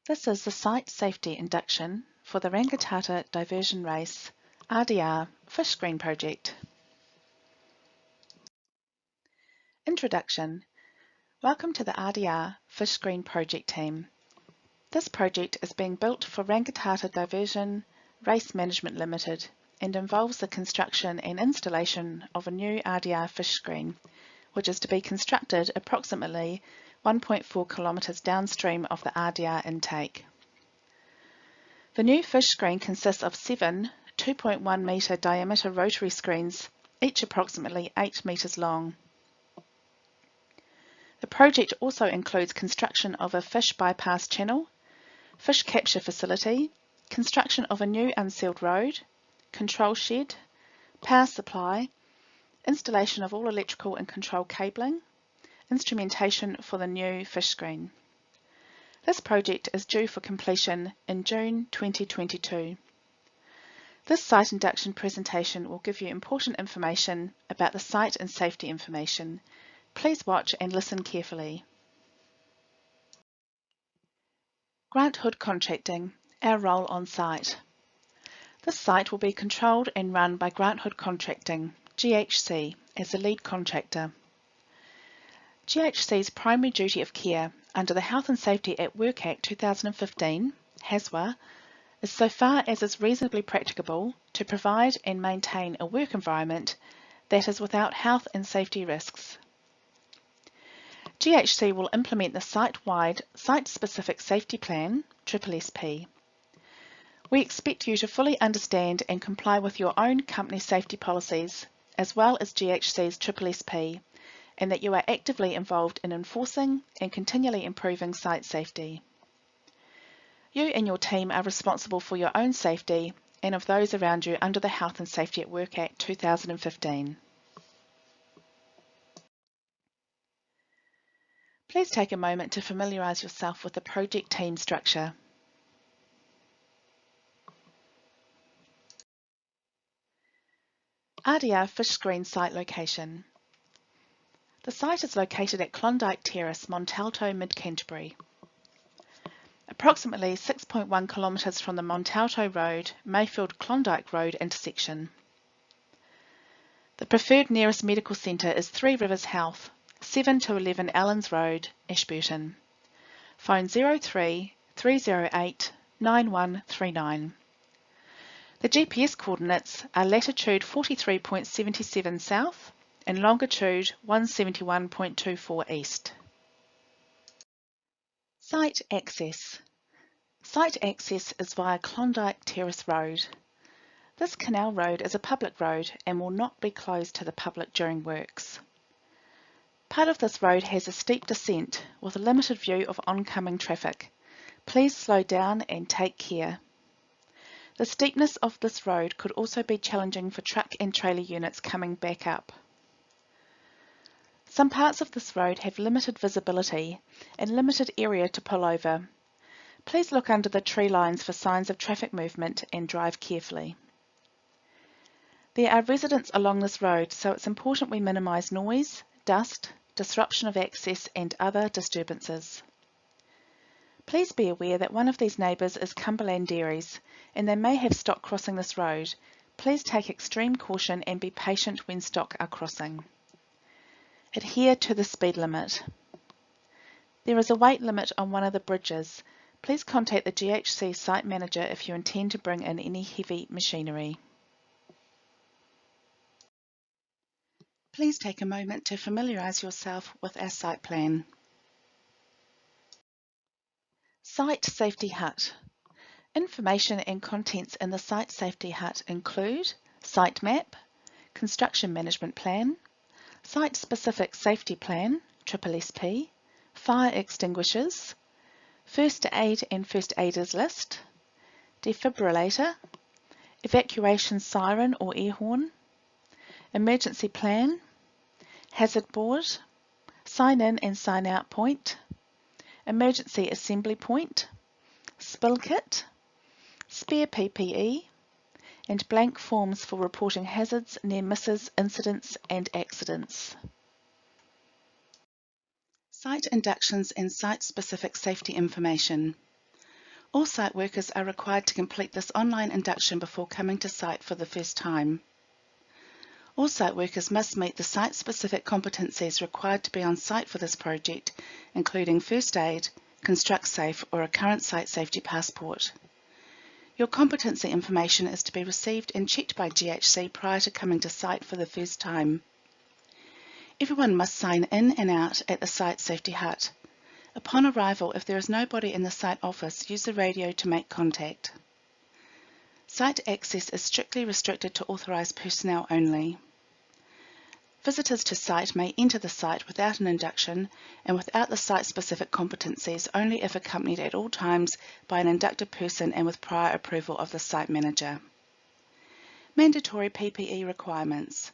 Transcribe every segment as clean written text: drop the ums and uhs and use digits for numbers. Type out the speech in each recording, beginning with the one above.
This is the site safety induction for the Rangitata Diversion Race RDR Fish Screen project. Introduction. Welcome to the RDR Fish Screen project team. This project is being built for Rangitata Diversion Race Management Limited and involves the construction and installation of a new RDR fish screen, which is to be constructed approximately 1.4 kilometres downstream of the RDR intake. The new fish screen consists of 7 2.1 metre diameter rotary screens, each approximately 8 metres long. The project also includes construction of a fish bypass channel, fish capture facility, construction of a new unsealed road, control shed, power supply, installation of all electrical and control cabling, instrumentation for the new fish screen. This project is due for completion in June 2022. This site induction presentation will give you important information about the site and safety information. Please watch and listen carefully. Grant Hood Contracting, our role on site. This site will be controlled and run by Grant Hood Contracting, GHC, as the lead contractor. GHC's primary duty of care under the Health and Safety at Work Act 2015, HSWA, is so far as is reasonably practicable to provide and maintain a work environment that is without health and safety risks. GHC will implement the site-wide Site-Specific Safety Plan, SSSP. We expect you to fully understand and comply with your own company safety policies, as well as GHC's SSSP, and that you are actively involved in enforcing and continually improving site safety. You and your team are responsible for your own safety and of those around you under the Health and Safety at Work Act 2015. Please take a moment to familiarise yourself with the project team structure. RDR Fish Screen site location. The site is located at Klondike Terrace, Montalto, Mid-Canterbury. Approximately 6.1 kilometres from the Montalto Road, Mayfield-Klondike Road intersection. The preferred nearest medical centre is Three Rivers Health, 7 to 11 Allens Road, Ashburton. Phone 03 308 9139. The GPS coordinates are latitude 43.77 south and longitude 171.24 east. Site access. Site access is via Klondike Terrace Road. This canal road is a public road and will not be closed to the public during works. Part of this road has a steep descent with a limited view of oncoming traffic. Please slow down and take care. The steepness of this road could also be challenging for truck and trailer units coming back up. Some parts of this road have limited visibility and limited area to pull over. Please look under the tree lines for signs of traffic movement and drive carefully. There are residents along this road, so it's important we minimise noise, dust, disruption of access and other disturbances. Please be aware that one of these neighbours is Cumberland Dairies and they may have stock crossing this road. Please take extreme caution and be patient when stock are crossing. Adhere to the speed limit. There is a weight limit on one of the bridges. Please contact the GHC site manager if you intend to bring in any heavy machinery. Please take a moment to familiarise yourself with our site plan. Site Safety Hut. Information and contents in the Site Safety Hut include Site Map, Construction Management Plan, Site-Specific Safety Plan, SSSP, Fire Extinguishers, First Aid and First Aiders List, Defibrillator, Evacuation Siren or Air Horn, Emergency Plan, Hazard Board, Sign In and Sign Out Point, Emergency Assembly Point, Spill Kit, Spare PPE, and blank forms for reporting hazards, near misses, incidents and accidents. Site inductions and site-specific safety information. All site workers are required to complete this online induction before coming to site for the first time. All site workers must meet the site-specific competencies required to be on site for this project, including first aid, construct safe or a current site safety passport. Your competency information is to be received and checked by GHC prior to coming to site for the first time. Everyone must sign in and out at the site safety hut. Upon arrival, if there is nobody in the site office, use the radio to make contact. Site access is strictly restricted to authorised personnel only. Visitors to site may enter the site without an induction and without the site-specific competencies only if accompanied at all times by an inducted person and with prior approval of the site manager. Mandatory PPE requirements: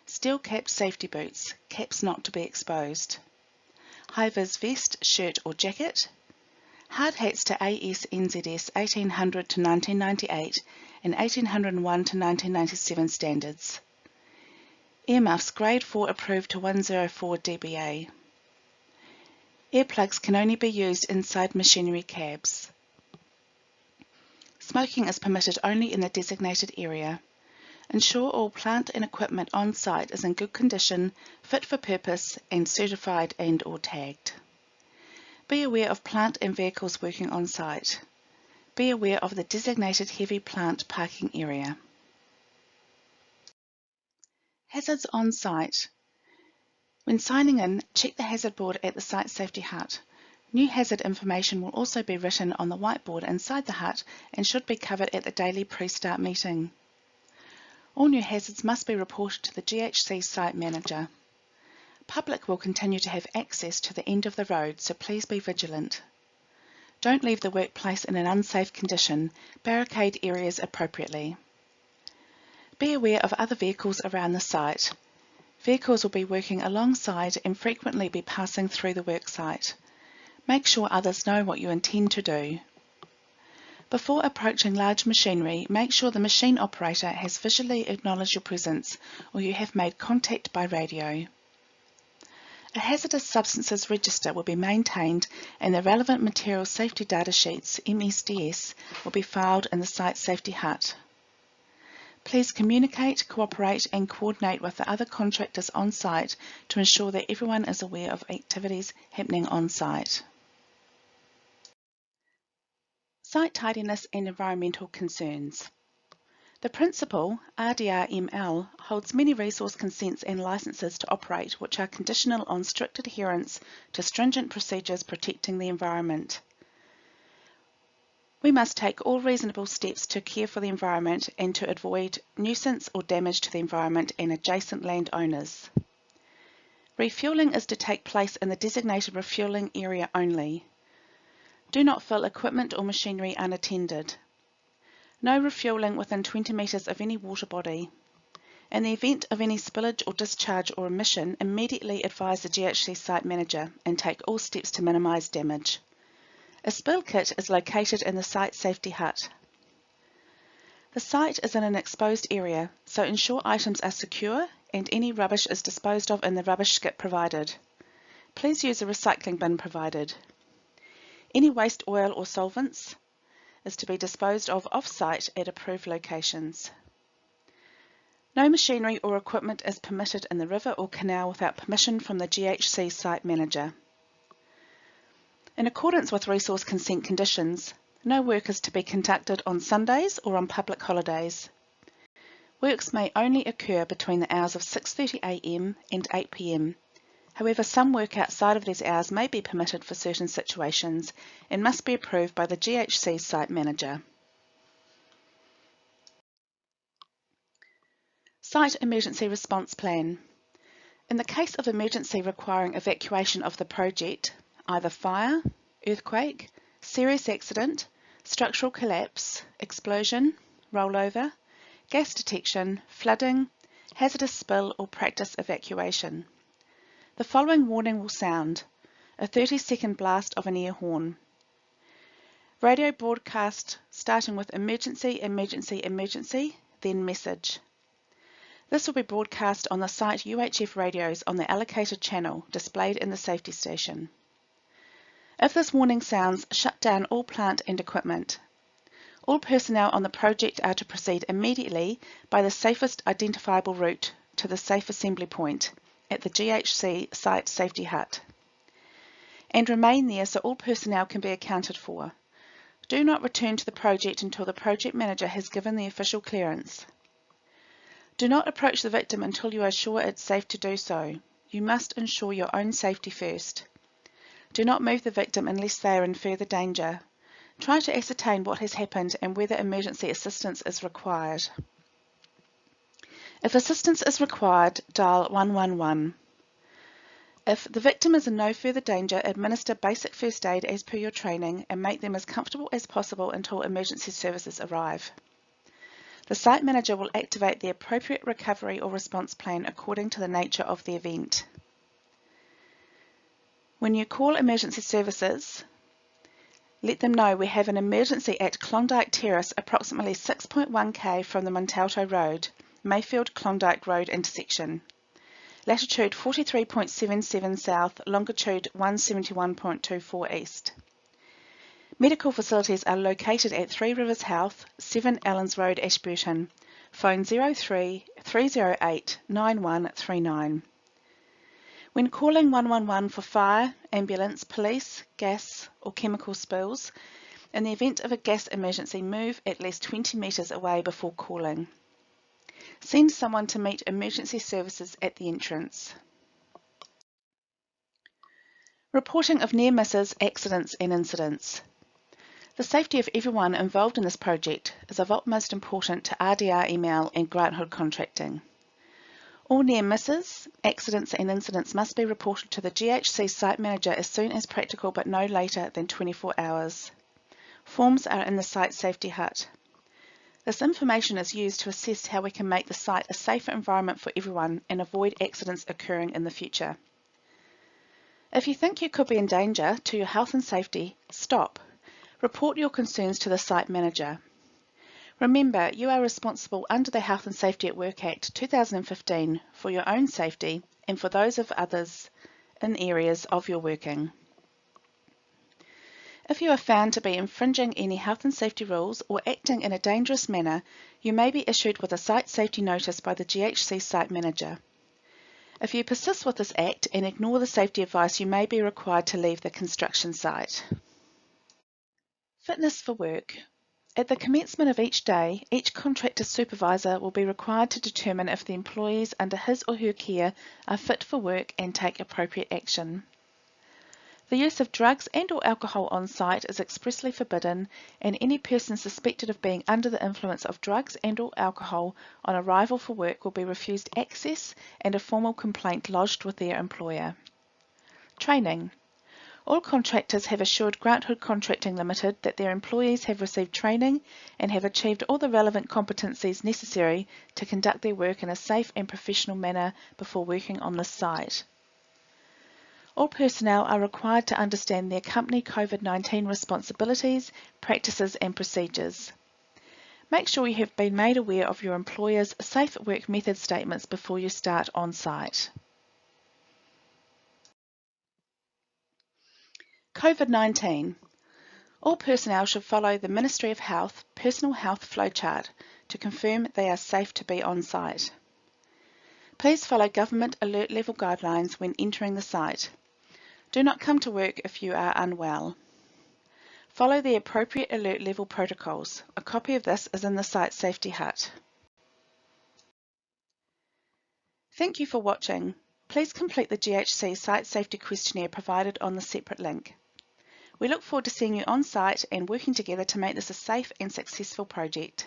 steel-capped safety boots, caps not to be exposed, high-vis vest, shirt or jacket, hard hats to AS/NZS 1800 to 1998 and 1801 to 1997 standards. Earmuffs grade 4 approved to 104 dBA. Earplugs can only be used inside machinery cabs. Smoking is permitted only in the designated area. Ensure all plant and equipment on site is in good condition, fit for purpose and certified and/or tagged. Be aware of plant and vehicles working on site. Be aware of the designated heavy plant parking area. Hazards on site. When signing in, check the hazard board at the site safety hut. New hazard information will also be written on the whiteboard inside the hut and should be covered at the daily pre-start meeting. All new hazards must be reported to the GHC site manager. Public will continue to have access to the end of the road, so please be vigilant. Don't leave the workplace in an unsafe condition. Barricade areas appropriately. Be aware of other vehicles around the site. Vehicles will be working alongside and frequently be passing through the work site. Make sure others know what you intend to do. Before approaching large machinery, make sure the machine operator has visually acknowledged your presence or you have made contact by radio. A hazardous substances register will be maintained and the relevant material safety data sheets, MSDS, will be filed in the site safety hut. Please communicate, cooperate and coordinate with the other contractors on site to ensure that everyone is aware of activities happening on site. Site tidiness and environmental concerns. The principal, RDR-ML, holds many resource consents and licences to operate which are conditional on strict adherence to stringent procedures protecting the environment. We must take all reasonable steps to care for the environment and to avoid nuisance or damage to the environment and adjacent landowners. Refuelling is to take place in the designated refuelling area only. Do not fill equipment or machinery unattended. No refuelling within 20 metres of any water body. In the event of any spillage or discharge or emission, immediately advise the GHC site manager and take all steps to minimise damage. A spill kit is located in the site safety hut. The site is in an exposed area, so ensure items are secure and any rubbish is disposed of in the rubbish skip provided. Please use a recycling bin provided. Any waste oil or solvents is to be disposed of off-site at approved locations. No machinery or equipment is permitted in the river or canal without permission from the GHC site manager. In accordance with resource consent conditions, no work is to be conducted on Sundays or on public holidays. Works may only occur between the hours of 6:30 AM and 8 PM. However, some work outside of these hours may be permitted for certain situations and must be approved by the GHC site manager. Site Emergency Response Plan. In the case of emergency requiring evacuation of the project, either fire, earthquake, serious accident, structural collapse, explosion, rollover, gas detection, flooding, hazardous spill or practice evacuation. The following warning will sound: a 30-second blast of an air horn. Radio broadcast starting with emergency, emergency, emergency, then message. This will be broadcast on the site UHF radios on the allocated channel displayed in the safety station. If this warning sounds, shut down all plant and equipment. All personnel on the project are to proceed immediately by the safest identifiable route to the safe assembly point at the GHC Site Safety Hut, and remain there so all personnel can be accounted for. Do not return to the project until the project manager has given the official clearance. Do not approach the victim until you are sure it's safe to do so. You must ensure your own safety first. Do not move the victim unless they are in further danger. Try to ascertain what has happened and whether emergency assistance is required. If assistance is required, dial 111. If the victim is in no further danger, administer basic first aid as per your training and make them as comfortable as possible until emergency services arrive. The site manager will activate the appropriate recovery or response plan according to the nature of the event. When you call emergency services, let them know we have an emergency at Klondike Terrace, approximately 6.1 km from the Montalto Road, Mayfield Klondike Road intersection. Latitude 43.77 south, longitude 171.24 east. Medical facilities are located at 3 Rivers Health, 7 Allens Road, Ashburton. Phone 03 308 9139. When calling 111 for fire, ambulance, police, gas or chemical spills, in the event of a gas emergency, move at least 20 metres away before calling. Send someone to meet emergency services at the entrance. Reporting of near misses, accidents and incidents. The safety of everyone involved in this project is of utmost importance to RDR email and grant hood contracting. All near misses, accidents and incidents must be reported to the GHC site manager as soon as practical but no later than 24 hours. Forms are in the site safety hut. This information is used to assess how we can make the site a safer environment for everyone and avoid accidents occurring in the future. If you think you could be in danger to your health and safety, stop. Report your concerns to the site manager. Remember, you are responsible under the Health and Safety at Work Act 2015 for your own safety and for those of others in areas of your working. If you are found to be infringing any health and safety rules or acting in a dangerous manner, you may be issued with a site safety notice by the GHC site manager. If you persist with this act and ignore the safety advice, you may be required to leave the construction site. Fitness for work. At the commencement of each day, each contractor supervisor will be required to determine if the employees under his or her care are fit for work and take appropriate action. The use of drugs and or alcohol on site is expressly forbidden, and any person suspected of being under the influence of drugs and or alcohol on arrival for work will be refused access and a formal complaint lodged with their employer. Training. All contractors have assured Grant Hood Contracting Limited that their employees have received training and have achieved all the relevant competencies necessary to conduct their work in a safe and professional manner before working on this site. All personnel are required to understand their company COVID-19 responsibilities, practices and procedures. Make sure you have been made aware of your employer's safe work method statements before you start on site. COVID-19. All personnel should follow the Ministry of Health personal health flowchart to confirm they are safe to be on site. Please follow government alert level guidelines when entering the site. Do not come to work if you are unwell. Follow the appropriate alert level protocols. A copy of this is in the site safety hut. Thank you for watching. Please complete the GHC site safety questionnaire provided on the separate link. We look forward to seeing you on site and working together to make this a safe and successful project.